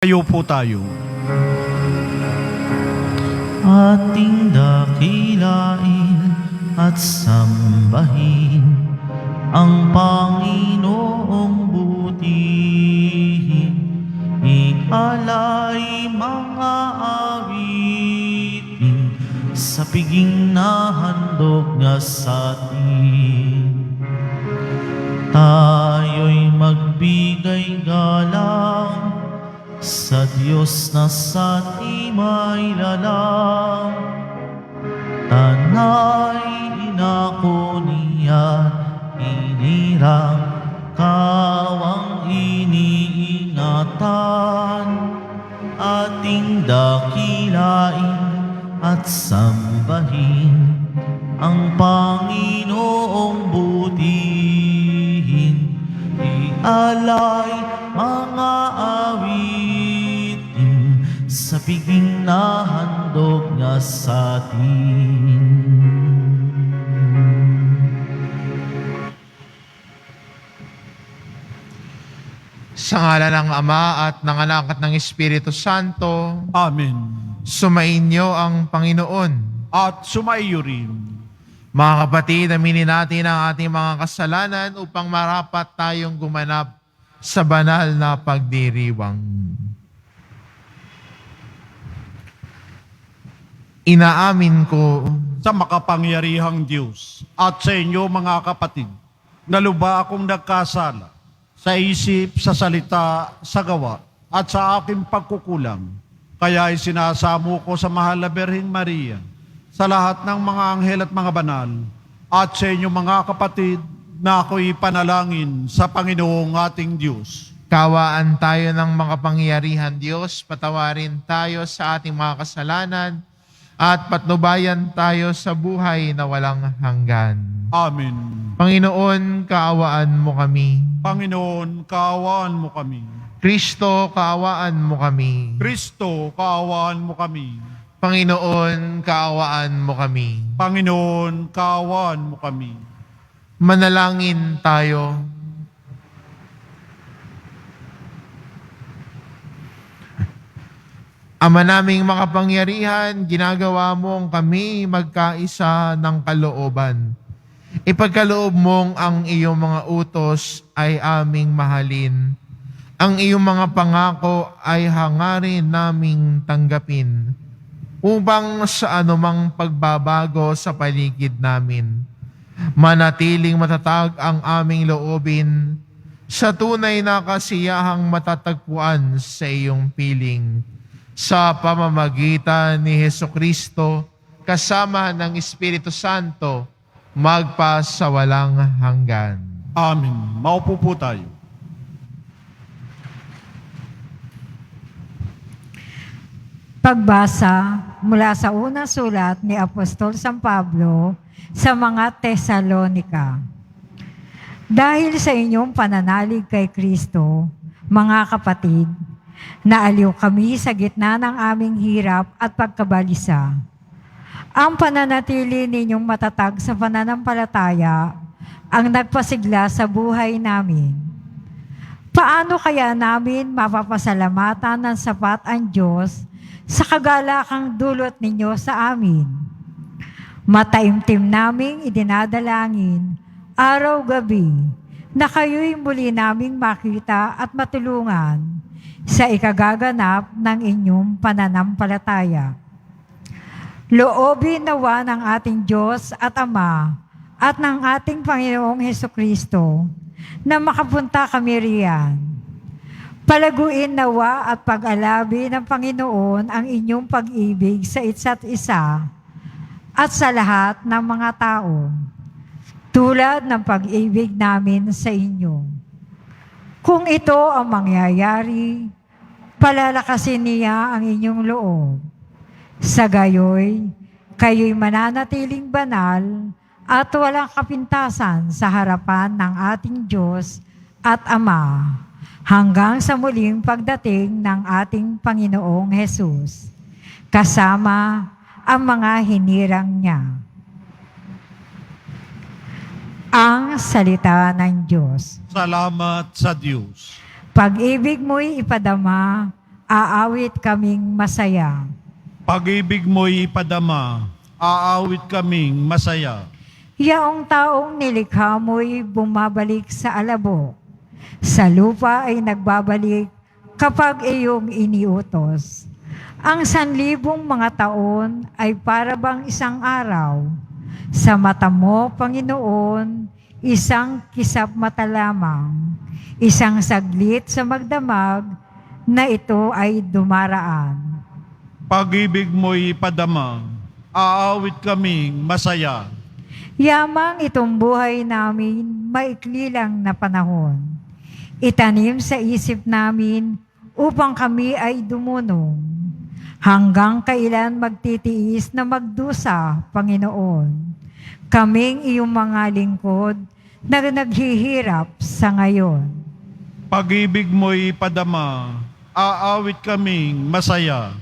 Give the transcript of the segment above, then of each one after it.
Tayo po tayo. Ating dakilain at sambahin ang Panginoong butihin. Ialay mga awitin sa piging na handog nga sa atin. Tayo'y magbigay galang sa Diyos na sa timay lalang. Tanay inako niya, inirang kawang iniingatan. Ating dakilain at sambahin ang Panginoong butihin. Ialay mga awitin sa piging na handog nga sa atin. Sa ngala ng Ama at ng Anak at ng Espiritu Santo, Amen. sumainyo ang Panginoon. At sumaiyo rin. Mga kapatid, aminin natin ang ating mga kasalanan upang marapat tayong gumanap sa banal na pagdiriwang. Inaamin ko Sa makapangyarihang Diyos at sa inyo mga kapatid, na luba akong nagkasala sa isip, sa salita, sa gawa, at sa aking pagkukulang. Kaya isinasamo ko sa mahal na Birheng Maria, sa lahat ng mga anghel at mga banal, at sa inyo mga kapatid, na ako'y panalangin sa Panginoong ating Diyos. kawaan tayo ng makapangyarihan Diyos, patawarin tayo sa ating mga kasalanan, at patnubayan tayo sa buhay na walang hanggan. Amen. Panginoon, kaawaan mo kami. Panginoon, kaawaan mo kami. Kristo, kaawaan mo kami. Kristo, kaawaan mo kami. Panginoon, kaawaan mo kami. Panginoon, kaawaan mo kami. Manalangin tayo. Ama naming makapangyarihan, ginagawa mong kami magkaisa ng kalooban. Ipagkaloob mong ang iyong mga utos ay aming mahalin. Ang iyong mga pangako ay hangarin naming tanggapin upang sa anumang pagbabago sa paligid namin, manatiling matatag ang aming loobin sa tunay na kasiyahang matatagpuan sa iyong piling. Sa pamamagitan ni Hesukristo, kasama ng Espiritu Santo, magpa sa walang hanggan. Amen. Maupo po tayo. Pagbasa mula sa unang sulat ni Apostol San Pablo sa mga Tesalonika. Dahil sa inyong pananalig kay Kristo, mga kapatid, naaliw kami sa gitna ng aming hirap at pagkabalisa. Ang pananatili ninyong matatag sa pananampalataya ang nagpasigla sa buhay namin. Paano kaya namin mapapasalamatan ng sapat ang Diyos sa kagalakang dulot ninyo sa amin? Mataimtim naming idinadalangin araw-gabi na kayo'y muli naming makita at matulungan sa ikagaganap ng inyong pananampalataya. Loobin nawa ng ating Diyos at Ama at ng ating Panginoong Hesukristo na makapunta kami riyan. Palaguin nawa at pag-alabi ng Panginoon ang inyong pag-ibig sa isa't isa at sa lahat ng mga tao, tulad ng pag-ibig namin sa inyo. Kung ito ang mangyayari, palalakasin niya ang inyong loob. Sa gayoy, kayo'y mananatiling banal at walang kapintasan sa harapan ng ating Diyos at Ama, hanggang sa muling pagdating ng ating Panginoong Hesus, kasama ang mga hinirang niya. Ang salita ng Diyos. Salamat sa Diyos. Pag-ibig mo'y ipadama aawit kaming masaya. Pag-ibig mo'y ipadama, aawit kaming masaya. Yaong taong nilikha mo'y bumabalik sa alabo. Sa lupa ay nagbabalik kapag iyong iniutos. Ang 1,000 mga taon ay para bang isang araw. Sa mata mo, Panginoon, isang kisap mata lamang. Isang saglit sa magdamag na ito ay dumaraan. Pag-ibig mo'y ipadama, aawit kaming masaya. Yamang itong buhay namin, maikli lang na panahon. Itanim sa isip namin upang kami ay dumunong. Hanggang kailan magtitiis na magdusa, Panginoon? Kaming iyong mga lingkod na naghihirap sa ngayon. Pag-ibig mo'y ipadama, aawit kaming masaya.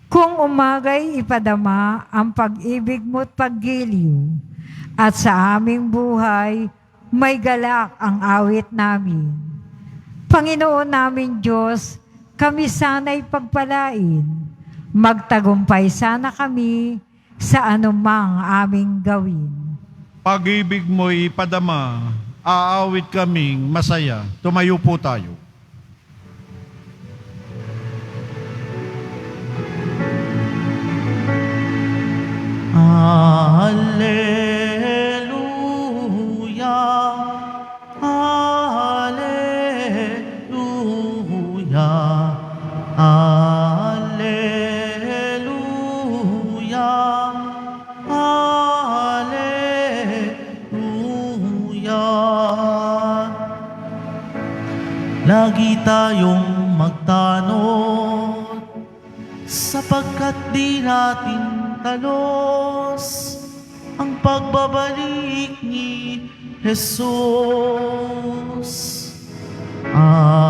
Kung umagay ipadama ang pag-ibig mo't paggiliw, at sa aming buhay, may galak ang awit namin. Panginoon namin Diyos, kami sana'y pagpalain. Magtagumpay sana kami sa anumang aming gawin. Pag-ibig mo'y ipadama, aawit kaming masaya. Tumayo po tayo. Alleluia, Alleluia, Alleluia, Alleluia. Lagi tayong magtanod sapagkat di natin talos ang pagbabalik ni Jesus. Alleluia,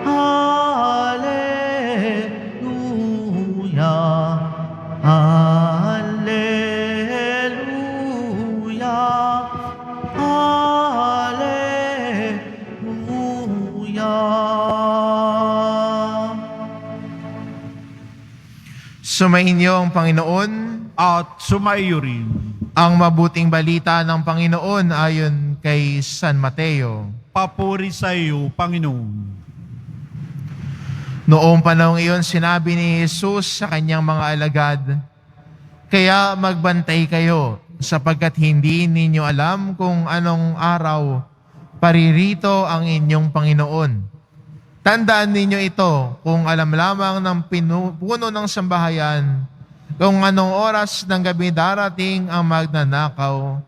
Alleluia, Alleluia, Alleluia. Sumainyo ang Panginoon. At sumaiyo rin. Ang mabuting balita ng Panginoon ayon kay San Mateo. Papuri sa iyo, Panginoon. Noong panahong iyon, sinabi ni Jesus sa kanyang mga alagad, "Kaya magbantay kayo, sapagkat hindi ninyo alam kung anong araw paririto ang inyong Panginoon. Tandaan ninyo ito, kung alam lamang ng puno ng sambahayan, kung anong oras ng gabi darating ang magnanakaw,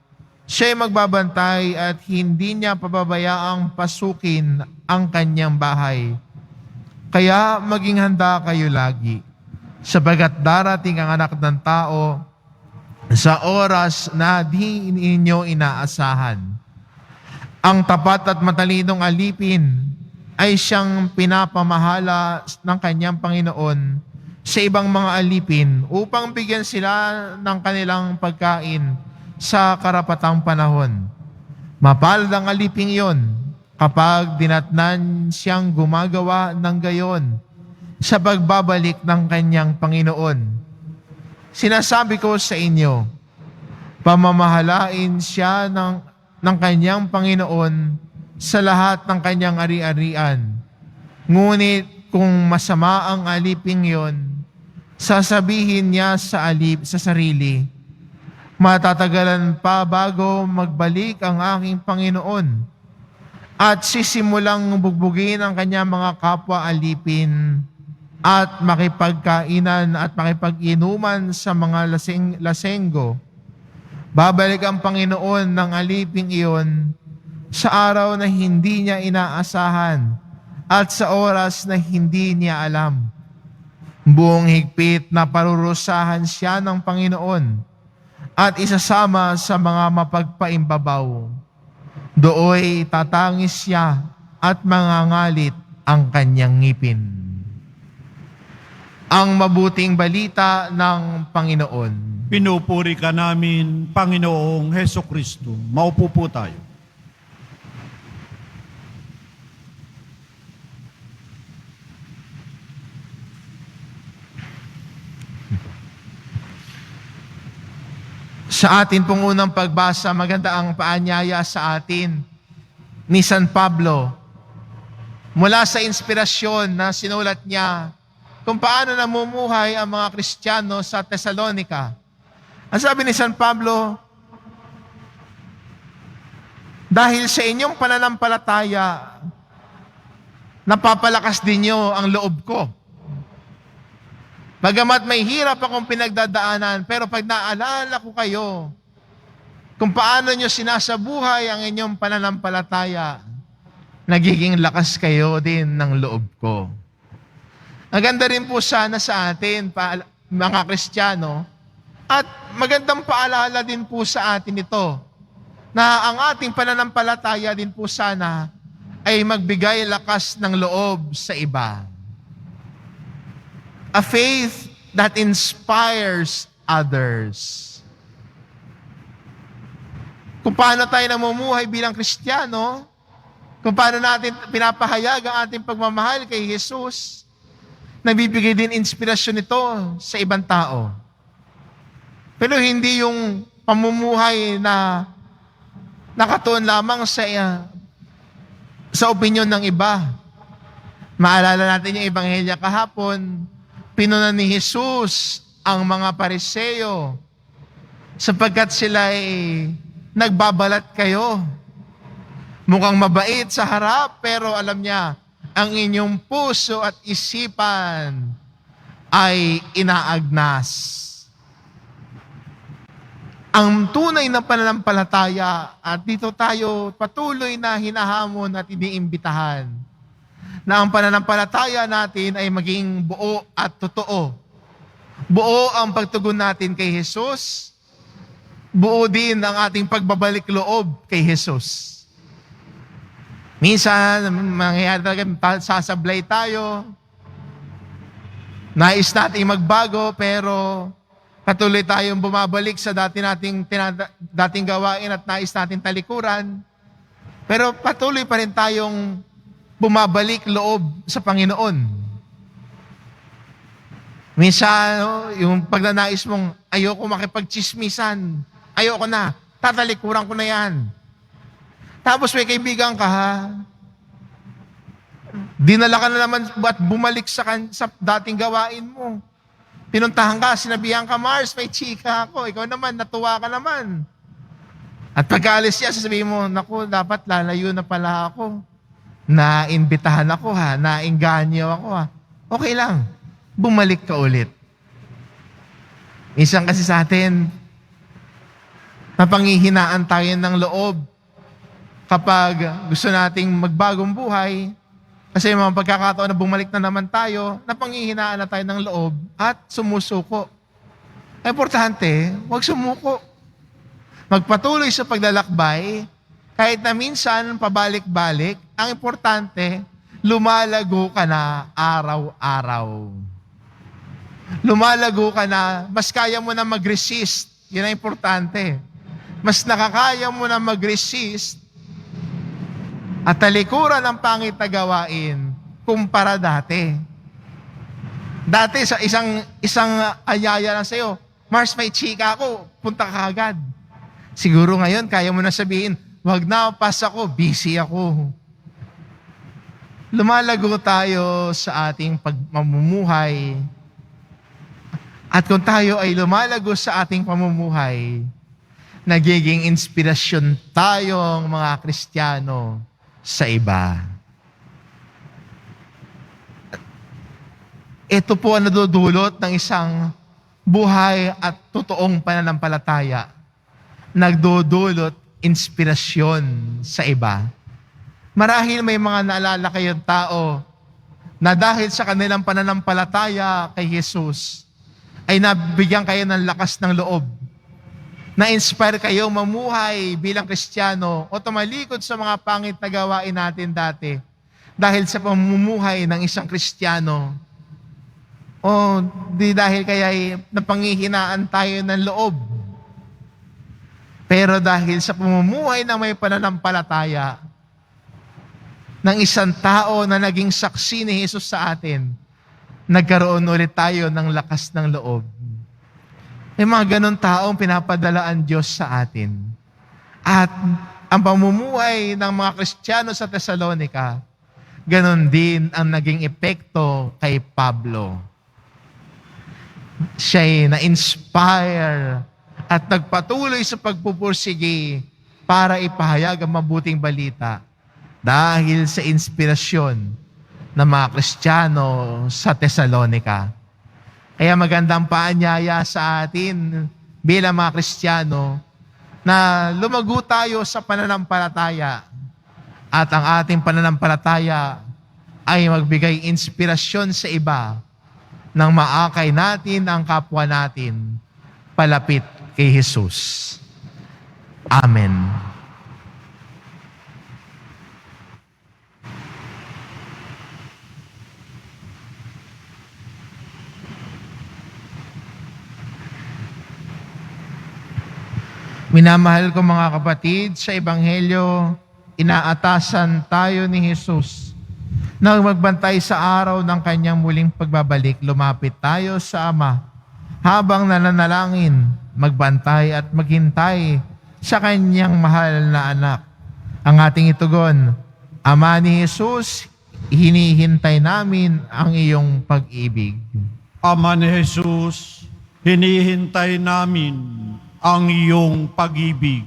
siya'y magbabantay at hindi niya pababayaang pasukin ang kanyang bahay. Kaya maging handa kayo lagi, sabagat darating ang anak ng tao sa oras na di ninyo inaasahan. Ang tapat at matalinong alipin ay siyang pinapamahala ng kanyang Panginoon sa ibang mga alipin upang bigyan sila ng kanilang pagkain sa karapatang panahon. Mapalad ang aliping iyon kapag dinatnan siyang gumagawa ng gayon sa pagbabalik ng kanyang Panginoon. Sinasabi ko sa inyo, pamamahalain siya ng kanyang Panginoon sa lahat ng kanyang ari-arian. Ngunit kung masama ang aliping iyon, sasabihin niya sa sarili, matatagalan pa bago magbalik ang aking Panginoon, at sisimulang bugbugin ang kanyang mga kapwa alipin at makipagkainan at makipag-inuman sa mga lasenggo. Babalik ang Panginoon ng aliping iyon sa araw na hindi niya inaasahan at sa oras na hindi niya alam. Buong higpit na parurusahan siya ng Panginoon at isasama sa mga mapagpaimbabaw. Dooy tatangis siya at mangangalit ang kanyang ngipin. Ang mabuting balita ng Panginoon. Pinupuri ka namin, Panginoong Hesukristo. Maupo po tayo. Sa atin pong unang pagbasa, maganda ang paanyaya sa atin ni San Pablo mula sa inspirasyon na sinulat niya kung paano namumuhay ang mga Kristiyano sa Thessalonica. Ang sabi ni San Pablo, dahil sa inyong pananampalataya, napapalakas din niyo ang loob ko. Bagamat may hirap akong pinagdadaanan, pero pag naalala ko kayo, kung paano nyo sinasabuhay ang inyong pananampalataya, nagiging lakas kayo din ng loob ko. Ang ganda rin po sana sa atin, mga Kristiyano, at magandang paalala din po sa atin ito, na ang ating pananampalataya din po sana ay magbigay lakas ng loob sa iba. A faith that inspires others. Kung paano tayo namumuhay bilang Kristiyano, kung paano natin pinapahayag ang ating pagmamahal kay Jesus, nabibigay din inspirasyon ito sa ibang tao. Pero hindi yung pamumuhay na nakatuon lamang sa opinyon ng iba. Maalala natin yung Ebanghelyo kahapon, pinunan ni Jesus ang mga Pariseo sapagkat sila ay nagbabalat kayo. Mukhang mabait sa harap, pero alam niya, ang inyong puso at isipan ay inaagnas. Ang tunay na pananampalataya, at dito tayo patuloy na hinahamon at iniimbitahan, na ang pananampalataya natin ay maging buo at totoo. Buo ang pagtugon natin kay Jesus. Buo din ang ating pagbabalik loob kay Jesus. Minsan, mangyayari talaga, sasablay tayo. Nais natin magbago, pero patuloy tayong bumabalik sa dating gawain at nais natin talikuran. Pero patuloy pa rin tayong bumabalik loob sa Panginoon. Minsan, yung pagnanais mong ayoko makipagchismisan, ayoko na, tatalikuran ko na yan. Tapos may kaibigan ka ha, dinala ka na naman at bumalik sa dating gawain mo. Pinuntahan ka, sinabihan ka, Mars, may chika ako, ikaw naman, natuwa ka naman. At pagkaalis niya, sasabihin mo, naku, dapat lalayo na pala ako. Naimbitahan ako ha, nainganyo ako ha. Okay lang, bumalik ka ulit. Minsan kasi sa atin, napanghihinaan tayo ng loob kapag gusto nating magbagong buhay. Kasi mga pagkakataon na bumalik na naman tayo, napanghihinaan na tayo ng loob at sumusuko. Importante, huwag sumuko. Magpatuloy sa paglalakbay, kahit na minsan pabalik-balik, ang importante, lumalago ka na araw-araw. Lumalago ka na, mas kaya mo na mag-resist. Yun ang importante. Mas nakakaya mo na mag-resist at talikuran ang pangit na gawain kumpara dati. Dati sa isang ayaya lang sa'yo, Mars, may chika ako, punta ka agad. Siguro ngayon, kaya mo na sabihin, wag na, pass ako, busy ako. Lumalago tayo sa ating pagmamumuhay. At kung tayo ay lumalago sa ating pamumuhay, nagiging inspirasyon tayong mga Kristiyano sa iba. Ito po ang nadudulot ng isang buhay at totoong pananampalataya. Nagdudulot inspirasyon sa iba. Marahil may mga naalala kayong tao na dahil sa kanilang pananampalataya kay Jesus, ay nabigyan kayo ng lakas ng loob. Na-inspire kayo mamuhay bilang Kristiyano o tumalikod sa mga pangit na gawain natin dati dahil sa pamumuhay ng isang Kristiyano. O di dahil kaya napanghihinaan tayo ng loob. Pero dahil sa pamumuhay na may pananampalataya ng isang tao na naging saksi ni Jesus sa atin, nagkaroon ulit tayo ng lakas ng loob. May mga ganun taong pinapadala ang Diyos sa atin. At ang pamumuhay ng mga Kristiyano sa Thessalonica, ganun din ang naging epekto kay Pablo. Siya'y na-inspire at nagpatuloy sa pagpupursige para ipahayag ang mabuting balita dahil sa inspirasyon ng mga Kristiyano sa Thessalonica. Kaya magandang paanyaya sa atin bilang mga Kristiyano na lumago tayo sa pananampalataya at ang ating pananampalataya ay magbigay inspirasyon sa iba nang maakay natin ang kapwa natin palapit kay Jesus. Amen. Minamahal ko mga kapatid, sa Ebanghelyo, inaatasan tayo ni Jesus na magbantay sa araw ng kanyang muling pagbabalik. Lumapit tayo sa Ama habang nananalangin, magbantay at maghintay sa kanyang mahal na anak. Ang ating itugon, Ama ni Jesus, hinihintay namin ang iyong pag-ibig. Ama ni Jesus, hinihintay namin ang iyong pag-ibig.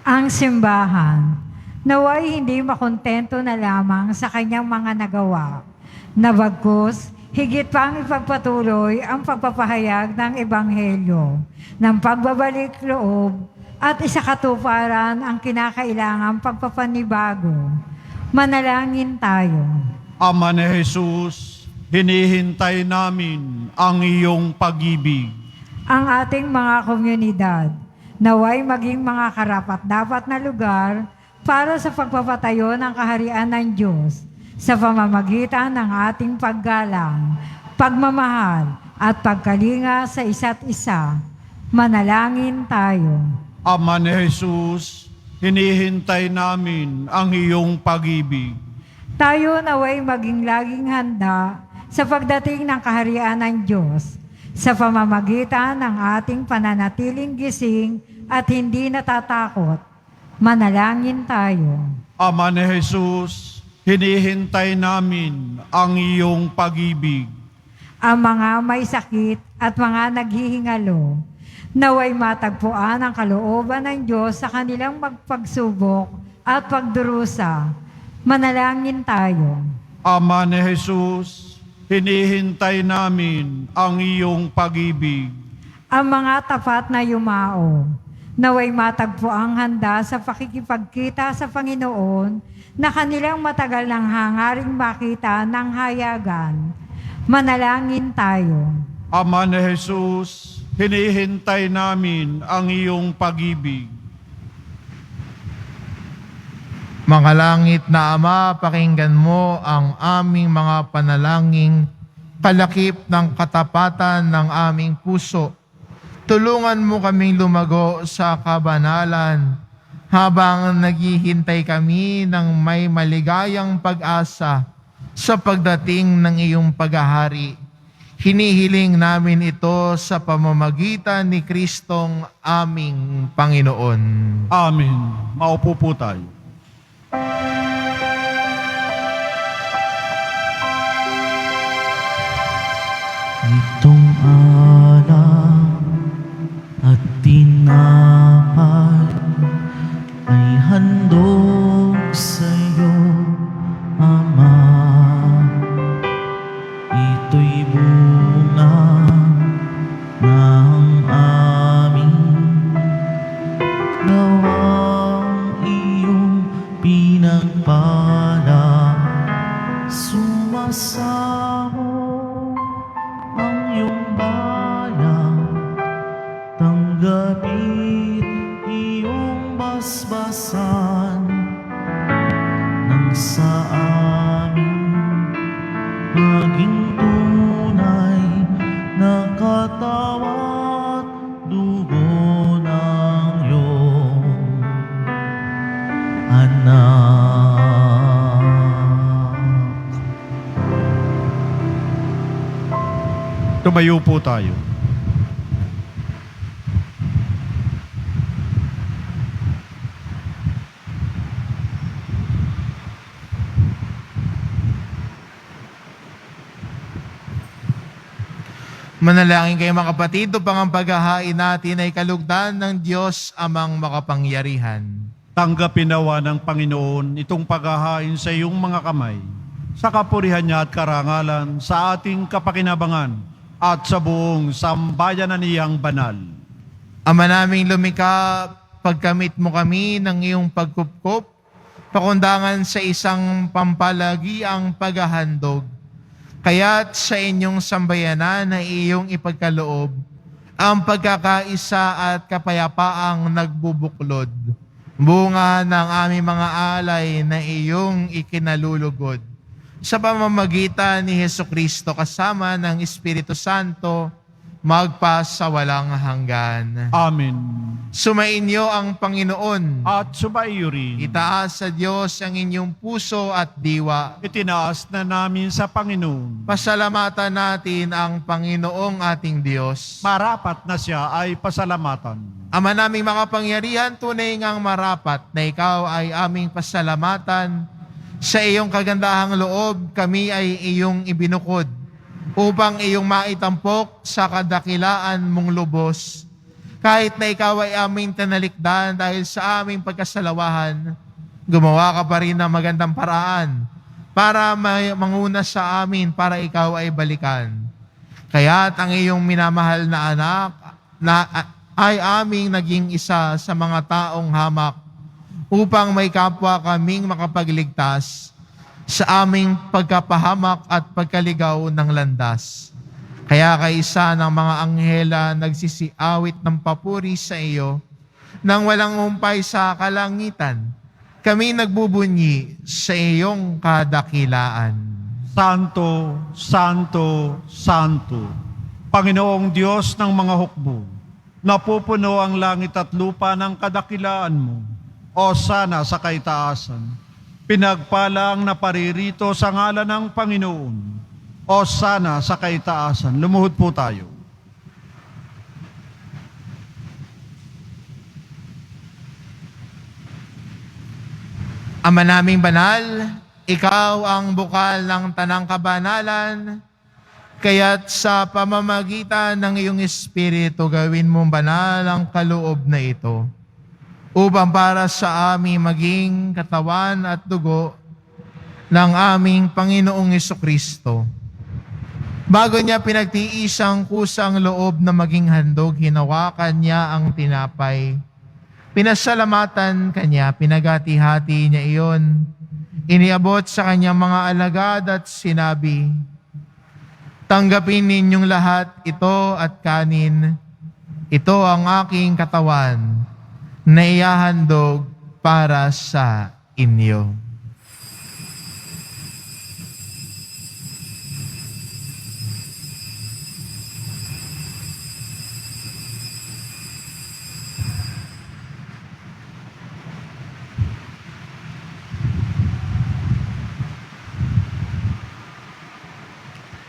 Ang simbahan, naway hindi makontento na lamang sa kanyang mga nagawa, na bagkus, higit pang ipagpatuloy ang pagpapahayag ng Ebanghelyo, ng pagbabalik loob at isakatuparan ang kinakailangang pagpapanibago. Manalangin tayo. Ama ni Jesus, hinihintay namin ang iyong pag-ibig. Ang ating mga komunidad, naway maging mga karapat-dapat na lugar para sa pagpapatayo ng kaharian ng Diyos sa pamamagitan ng ating paggalang, pagmamahal at pagkalinga sa isa't isa. Manalangin tayo. Ama ni Jesus, hinihintay namin ang iyong pag-ibig. Tayo naway maging laging handa sa pagdating ng kaharian ng Diyos sa pamamagitan ng ating pananatiling gising at hindi natatakot. Manalangin tayo. Ama ni Jesus, hinihintay namin ang iyong pag-ibig. Ang mga may sakit at mga naghihingalo, naway matagpuan ang kalooban ng Diyos sa kanilang magpagsubok at pagdurusa. Manalangin tayo. Ama ni Jesus, hinihintay namin ang iyong pag-ibig. Ang mga tapat na yumao, naway matagpo ang handa sa pakikipagkita sa Panginoon na kanilang matagal ng hangaring makita ng hayagan. Manalangin tayo. Ama ni Jesus, hinihintay namin ang iyong pag-ibig. Mga langit na Ama, pakinggan mo ang aming mga panalangin, kalakip ng katapatan ng aming puso. Tulungan mo kaming lumago sa kabanalan habang naghihintay kami ng may maligayang pag-asa sa pagdating ng iyong paghahari. Hinihiling namin ito sa pamamagitan ni Kristong aming Panginoon. Amen. Maupo po tayo. Itong alak at tinapay ay handog sa iyo, Ama. Ito'y bunga ng aming gawang iyong pinagpala. Sumasamo ang iyong bayan, tanggapit iyong basbasan nang sa amin maging tunay na katawan, dugo ng iyong anak. Tumayo po tayo. Manalangin kayo mga kapatid, upang ang paghahain natin ay kalugdan ng Diyos amang makapangyarihan. Tanggapin nawa ng Panginoon itong paghahain sa iyong mga kamay, sa kapurihan niya at karangalan, sa ating kapakinabangan at sa buong sambayanan niyang banal. Ama naming lumikha, pagkamit mo kami ng iyong pagkupkop, pakundangan sa isang pampalagiang paghahandog. Kaya't sa inyong sambayanan na iyong ipagkaloob, ang pagkakaisa at kapayapaang nagbubuklod, bunga ng aming mga alay na iyong ikinalulugod. Sa pamamagitan ni Hesukristo kasama ng Espiritu Santo, magpasawalang hanggan. Amen. Sumainyo ang Panginoon. At sumaiyo rin. Itaas sa Diyos ang inyong puso at diwa. Itinaas na namin sa Panginoon. Pasalamatan natin ang Panginoong ating Diyos. Marapat na siya ay pasalamatan. Ama naming makapangyarihan, tunay ngang marapat na ikaw ay aming pasalamatan. Sa iyong kagandahang loob, kami ay iyong ibinukod upang iyong maitampok sa kadakilaan mong lubos. Kahit na ikaw ay aming tinalikdan dahil sa aming pagkasalawahan, gumawa ka pa rin ng magandang paraan para manguna sa amin para ikaw ay balikan. Kaya't ang iyong minamahal na anak ay aming naging isa sa mga taong hamak upang may kapwa kaming makapagligtas sa aming pagkapahamak at pagkaligaw ng landas. Kaya kaisa ng mga anghela nagsisiawit ng papuri sa iyo, nang walang humpay sa kalangitan, kami nagbubunyi sa iyong kadakilaan. Santo, Santo, Santo, Panginoong Diyos ng mga hukbo, napupuno ang langit at lupa ng kadakilaan mo, o sana sa kaitaasan. Pinagpala ang naparirito sa ngalan ng Panginoon, o sana sa kaitaasan. Lumuhod po tayo. Ama naming banal, ikaw ang bukal ng tanang kabanalan, kaya't sa pamamagitan ng iyong Espiritu gawin mong banal ang kaloob na ito, upang para sa aming maging katawan at dugo ng aming Panginoong Hesukristo. Bago niya pinagtiis ang kusang loob na maging handog, hinawakan niya ang tinapay. Pinasalamatan kanya, pinagati-hati niya iyon. Iniabot sa kanyang mga alagad at sinabi, "Tanggapin ninyong lahat ito at kanin. Ito ang aking katawan na ihahandog para sa inyo."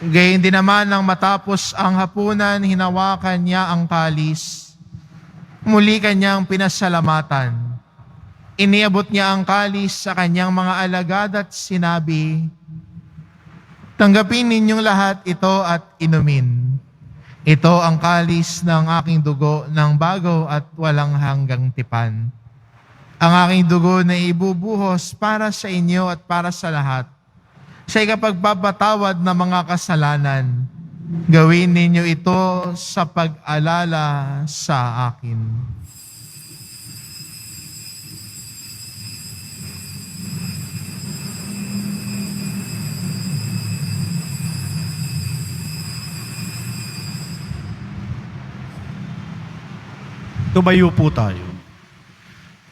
Gayon din naman nang matapos ang hapunan, hinawakan niya ang kalis. Muli kanyang pinasalamatan. Iniabot niya ang kalis sa kanyang mga alagad at sinabi, "Tanggapin ninyong lahat ito at inumin. Ito ang kalis ng aking dugo ng bago at walang hanggang tipan. Ang aking dugo na ibubuhos para sa inyo at para sa lahat, sa ikapagpapatawad ng mga kasalanan. Gawin ninyo ito sa pag-alala sa akin." Tumayo po tayo.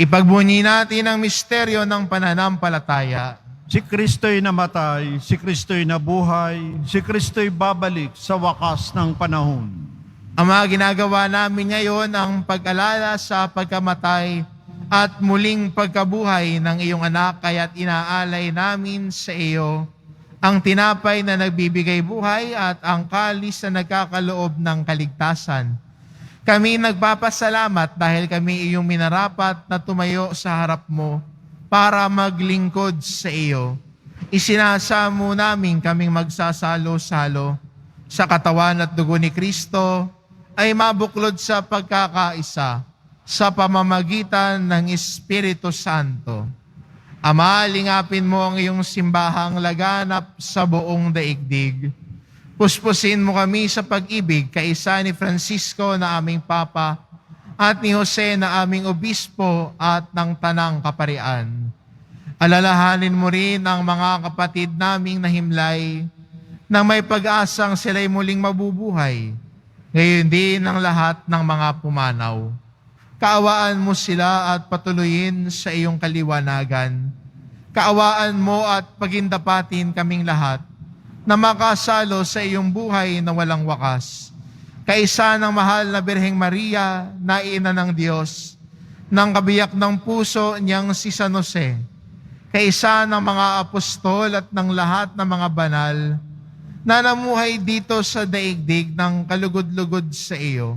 Ipagbunyi natin ang misteryo ng pananampalataya. Si Kristo'y namatay, si Kristo'y nabuhay, si Kristo'y babalik sa wakas ng panahon. Ama, ginagawa namin ngayon ang pag-alala sa pagkamatay at muling pagkabuhay ng iyong anak, kaya't inaalay namin sa iyo ang tinapay na nagbibigay buhay at ang kalis na nagkakaloob ng kaligtasan. Kami nagpapasalamat dahil kami iyong minarapat na tumayo sa harap mo para maglingkod sa iyo. Isinasamo namin kaming magsasalo-salo sa katawan at dugo ni Kristo ay mabuklod sa pagkakaisa sa pamamagitan ng Espiritu Santo. Ama, lingapin mo ang iyong simbahang laganap sa buong daigdig. Puspusin mo kami sa pag-ibig kaisa ni Francisco na aming Papa at ni Jose na aming Obispo at ng Tanang Kaparian. Alalahanin mo rin ang mga kapatid naming nahimlay nang may pag-asang sila'y muling mabubuhay, gayon din ang lahat ng mga pumanaw. Kaawaan mo sila at patuloyin sa iyong kaliwanagan. Kaawaan mo at pagindapatin kaming lahat na makasalo sa iyong buhay na walang wakas. Kaisa ng mahal na Birheng Maria na ina ng Diyos, ng kabiyak ng puso niyang si San Jose, kaisa ng mga apostol at ng lahat ng mga banal na namuhay dito sa daigdig ng kalugod-lugod sa iyo.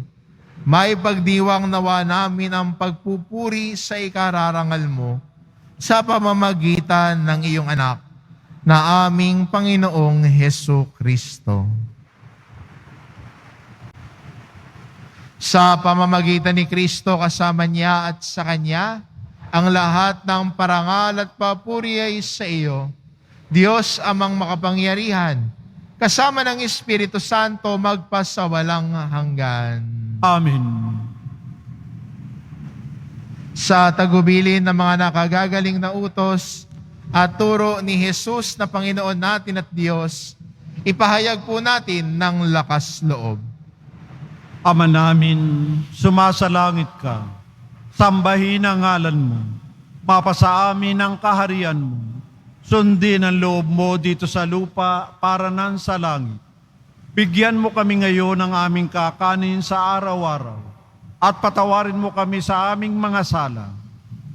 May pagdiwang nawa namin ang pagpupuri sa ikararangal mo sa pamamagitan ng iyong anak na aming Panginoong Hesu Kristo. Sa pamamagitan ni Kristo kasama niya at sa Kanya, ang lahat ng parangal at papuri ay sa iyo, Diyos amang makapangyarihan, kasama ng Espiritu Santo magpasawalang hanggan. Amen. Sa tagubilin ng mga nakagagaling na utos at turo ni Jesus na Panginoon natin at Diyos, ipahayag po natin ng lakas loob. Ama namin, sumasalangit ka. Sambahin ang ngalan mo. Mapasa amin ang kaharian mo. Sundin ang loob mo dito sa lupa para nan sa langit. Bigyan mo kami ngayon ng aming kakanin sa araw-araw at patawarin mo kami sa aming mga sala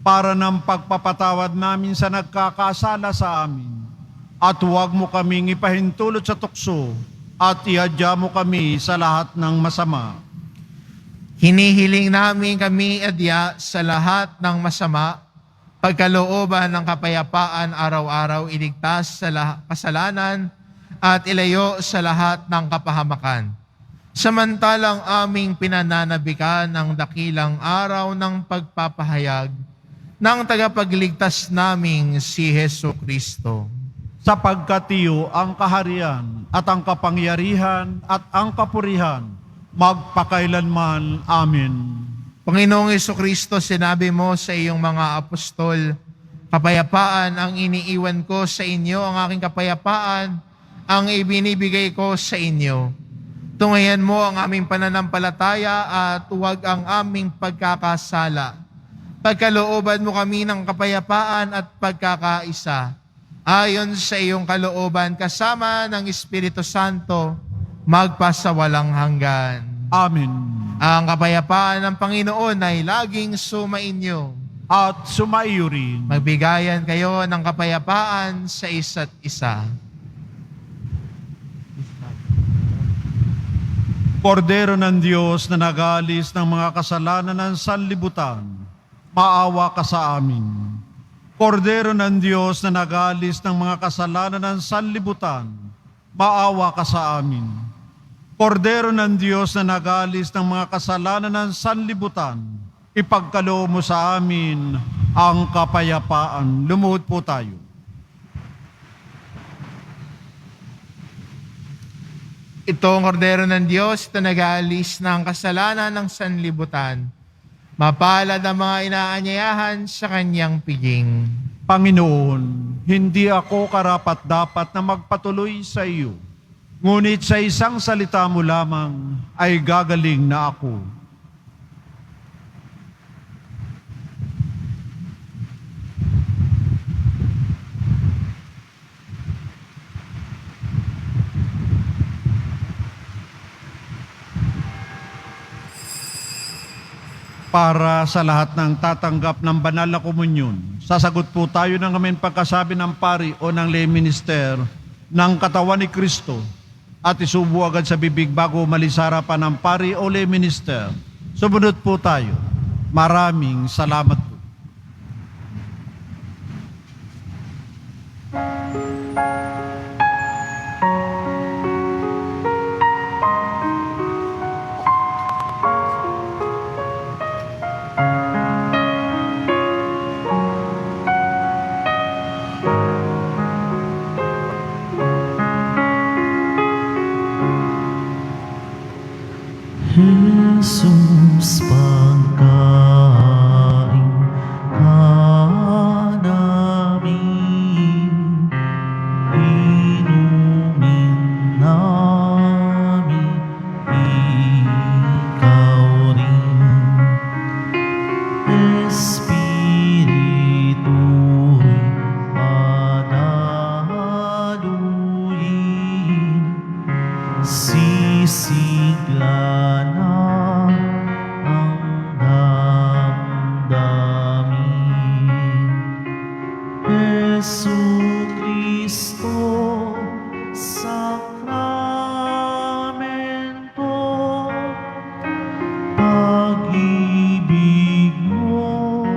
para ng pagpapatawad namin sa nagkakasala sa amin. At huwag mo kaming ipahintulot sa tukso at iadya mo kami sa lahat ng masama. Hinihiling namin kami adya sa lahat ng masama, pagkalooban ng kapayapaan araw-araw iligtas sa kasalanan at ilayo sa lahat ng kapahamakan. Samantalang aming pinananabikan ang dakilang araw ng pagpapahayag ng tagapagligtas naming si Hesu Kristo. Sapagkat iyo ang kaharian at ang kapangyarihan at ang kapurihan magpakailanman. Amen. Panginoong Jesucristo, sinabi mo sa iyong mga apostol, kapayapaan ang iniiwan ko sa inyo, ang aking kapayapaan ang ibinibigay ko sa inyo. Tungayan mo ang aming pananampalataya at huwag ang aming pagkakasala. Pagkalooban mo kami ng kapayapaan at pagkakaisa. Ayon sa iyong kalooban kasama ng Espiritu Santo, magpasawalang hanggan. Amen. Ang kapayapaan ng Panginoon ay laging sumainyo. At sumaiyo rin. Magbigayan kayo ng kapayapaan sa isa't isa. Kordero ng Diyos na nag-aalis ng mga kasalanan ng sanlibutan, maawa ka sa amin. Kordero ng Diyos na nag-aalis ng mga kasalanan ng sanlibutan, maawa ka sa amin. Kordero ng Diyos na nag-aalis ng mga kasalanan ng sanlibutan, ipagkaloob mo sa amin ang kapayapaan. Lumuhod po tayo. Ito ang kordero ng Diyos na nag-aalis ng kasalanan ng sanlibutan. Mapalad ang mga inaanyayahan sa kanyang piging. Panginoon, hindi ako karapat-dapat na magpatuloy sa iyo. Ngunit sa isang salita mo lamang ay gagaling na ako. Para sa lahat ng tatanggap ng banal na komunyon, sasagot po tayo ng aming pagkasabi ng pari o ng lay minister ng katawan ni Kristo at isubo agad sa bibig bago umalis sa harapan ng pari o lay minister. Sumunod po tayo. Maraming salamat po. Jesus, pagkain ka namin, inumin namin, ikaw rin. Espiritu'y padaluin, sisigla na ang damdamin. Jesucristo, sakramento, pag-ibig mo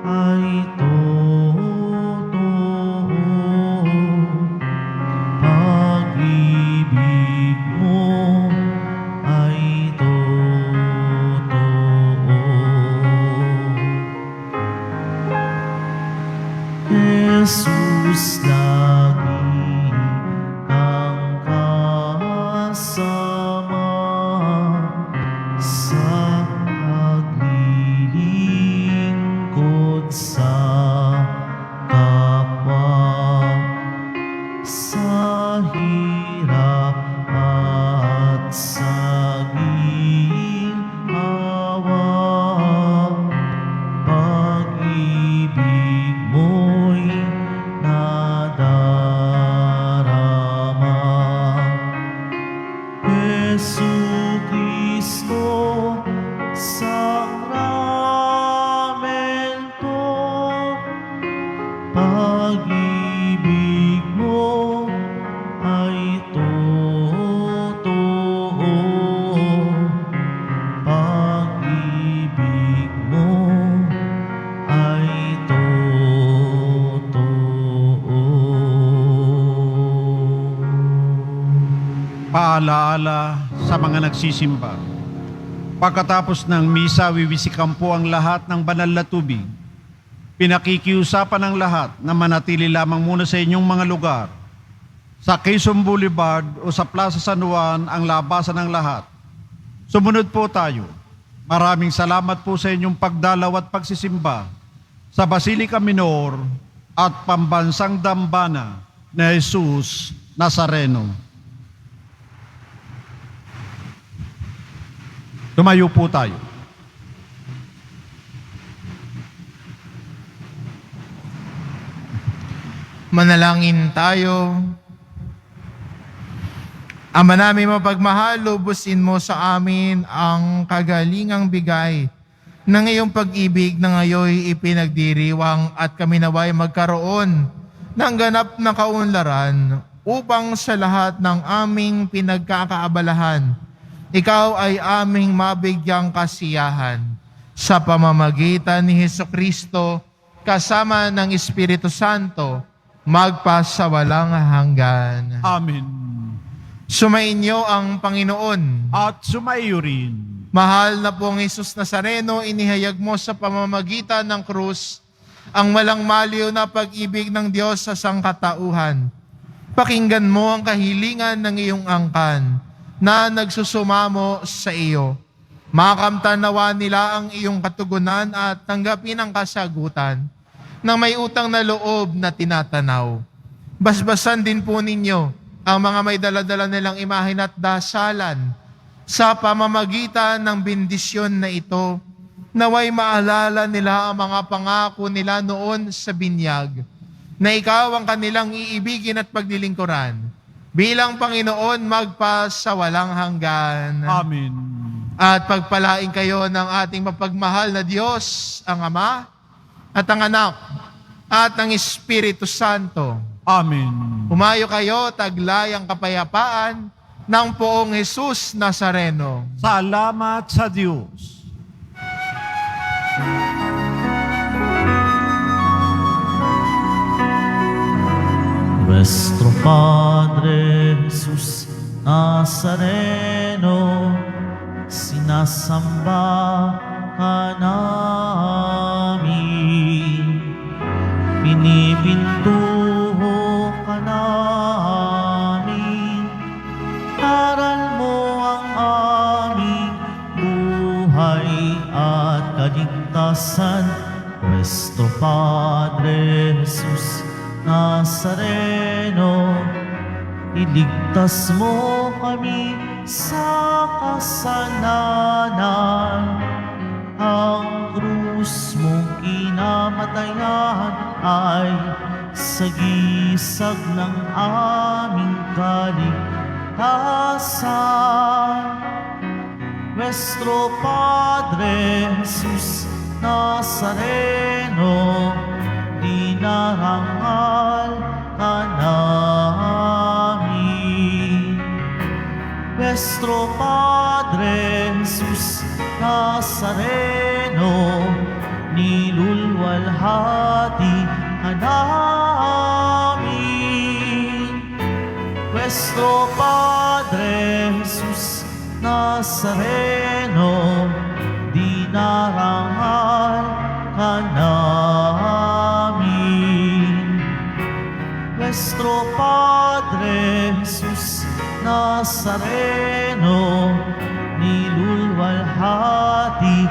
ay totoo. Pag-ibig mo ay totoo. Jesus, lagi kang kasama sa paglilingkod sa kapwa, sa hirap at sa ginhawa. Pag-ibig mo'y nadarama. Jesucristo, sakramento, pag-ibig mo ay totoo. Pag-ibig mo ay totoo. Paalaala sa mga nagsisimba. Pagkatapos ng misa, wiwisikan po ang lahat ng banal na tubig. Pinakikiusapan ng lahat na manatili lamang muna sa inyong mga lugar. Sa Quezon Boulevard o sa Plaza San Juan ang labasan ng lahat. Sumunod po tayo. Maraming salamat po sa inyong pagdalaw at pagsisimba sa Basilica Minor at Pambansang Dambana na Jesus Nazareno. Tumayo po tayo. Manalangin tayo. Ama namin mapagmahal, lubusin mo sa amin ang kagalingang bigay ng iyong pag-ibig na ngayon ipinagdiriwang at kami naway magkaroon ng ganap na kaunlaran upang sa lahat ng aming pinagkakaabalahan, ikaw ay aming mabigyang kasiyahan sa pamamagitan ni Hesukristo kasama ng Espiritu Santo magpasawalang hanggan. Amen. Sumainyo ang Panginoon. At sumaiyo rin. Mahal na pong Jesus Nazareno, inihayag mo sa pamamagitan ng krus ang walang maliw na pag-ibig ng Diyos sa sangkatauhan. Pakinggan mo ang kahilingan ng iyong angkan na nagsusumamo sa iyo. Makamtanawa nila ang iyong katugunan at tanggapin ang kasagutan ng may utang na loob na tinatanaw. Basbasan din po ninyo ang mga may daladala nilang imahen at dasalan sa pamamagitan ng bendisyon na ito, naway maalala nila ang mga pangako nila noon sa binyag, na ikaw ang kanilang iibigin at paglilingkuran bilang Panginoon magpasawalang hanggan. Amen. At pagpalain kayo ng ating mapagmahal na Diyos, ang Ama at ang Anak at ang Espiritu Santo. Amen. Humayo kayo, taglay ang kapayapaan ng poong Jesus Nazareno. Salamat sa Diyos. Nuestro Padre Jesus Nazareno, sinasamba ka namin, pinipintuho ka namin, aral mo ang aming Iligtas mo kami sa kasalanan. Ang krus mong kinamatayan ay sagisag ng aming kaligtasan. Nuestro Padre Jesus Nazareno, dinarangal ka namin. Nuestro Padre Jesus Nazareno, nilulwalhati ka namin. Nuestro Padre Jesus Nazareno, dinarangal ka namin. Nuestro Padre Jesus Nazareno, nilulwalhati